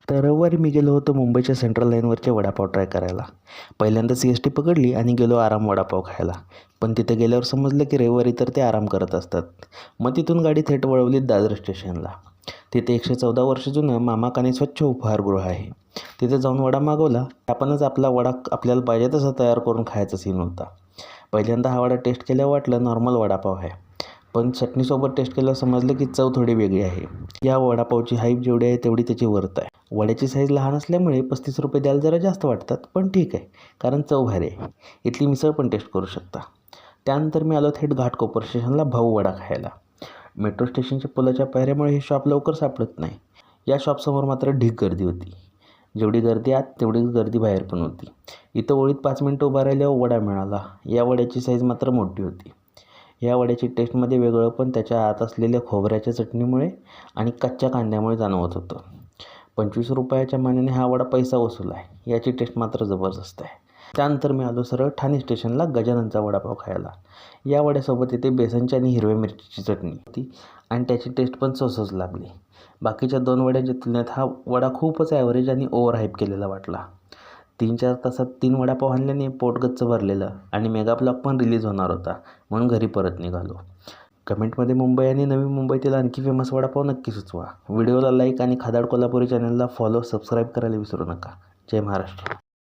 तर रविवारी मी गेलो होतो मुंबईच्या सेंट्रल लाईनवरचे वडापाव ट्राय करायला. पहिल्यांदा CST पकडली आणि गेलो आराम वडापाव खायला. पण तिथे गेल्यावर समजलं की रविवारी तर ते आराम करत असतात. मग तिथून गाडी थेट वळवली दादर स्टेशनला. तिथे 114 वर्ष जुनं मामा काने स्वच्छ उपहारगृह आहे. तिथे जाऊन वडा मागवला. आपणच आपला वडा आपल्याला पाहिजे तसा तयार करून खायचा सीन होता. पहिल्यांदा हा वडा टेस्ट केल्यावर वाटलं नॉर्मल वडापाव आहे. पण चटणीसोबत टेस्ट केल्यावर समजलं की चव थोडी वेगळी आहे. या वडापावची हाईप जेवढी आहे तेवढी त्याची वर्थ आहे. वड्याची साईज लहान असल्यामुळे 35 रुपये द्यायला जरा जास्त वाटतात, पण ठीक आहे कारण चव भारी आहे. इथली मिसळ पण टेस्ट करू शकता. त्यानंतर मी आलो थेट घाटकोपर स्टेशनला भाऊ वडा खायला. मेट्रो स्टेशनच्या पुलाच्या पायऱ्यामुळे हे शॉप लवकर सापडत नाही. या शॉपसमोर मात्र ढीग गर्दी होती. जेवढी गर्दी आत तेवढी गर्दी बाहेर पण होती. इथं ओळीत 5 मिनटं उभा राहिल्यावर वडा मिळाला. या वड्याची साईज मात्र मोठी होती. या वड्याची टेस्टमध्ये वेगळं पण त्याच्या आत असलेल्या खोबऱ्याच्या चटणीमुळे आणि कच्च्या कांद्यामुळे जाणवत होतं. 25 रुपयाच्या मानाने हा वडा पैसा वसूल आहे. याची टेस्ट मात्र जबरदस्त आहे. त्यानंतर मी आलो सरळ ठाणे स्टेशनला गजाननचा वडापाव खायला. या वड्यासोबत इथे बेसनची आणि हिरव्या मिरचीची चटणी होती आणि त्याची टेस्ट पण सोसच लागली. बाकीच्या 2 वड्यांच्या तुलनेत हा वडा खूपच ॲव्हरेज आणि ओव्हर हाईप केलेला वाटला. 3-4 तासात 3 वडापाव आणल्याने पोट गच्च भरलेलं आणि मेगा ब्लॉग पण रिलीज होणार होता, म्हणून घरी परत निघालो. कमेंटमध्ये मुंबई आणि नवी मुंबईतील आणखी फेमस वडापाव नक्की सुचवा. व्हिडिओला लाईक आणि खादाड कोल्हापुरी चॅनलला फॉलो सबस्क्राईब करायला विसरू नका. जय महाराष्ट्र.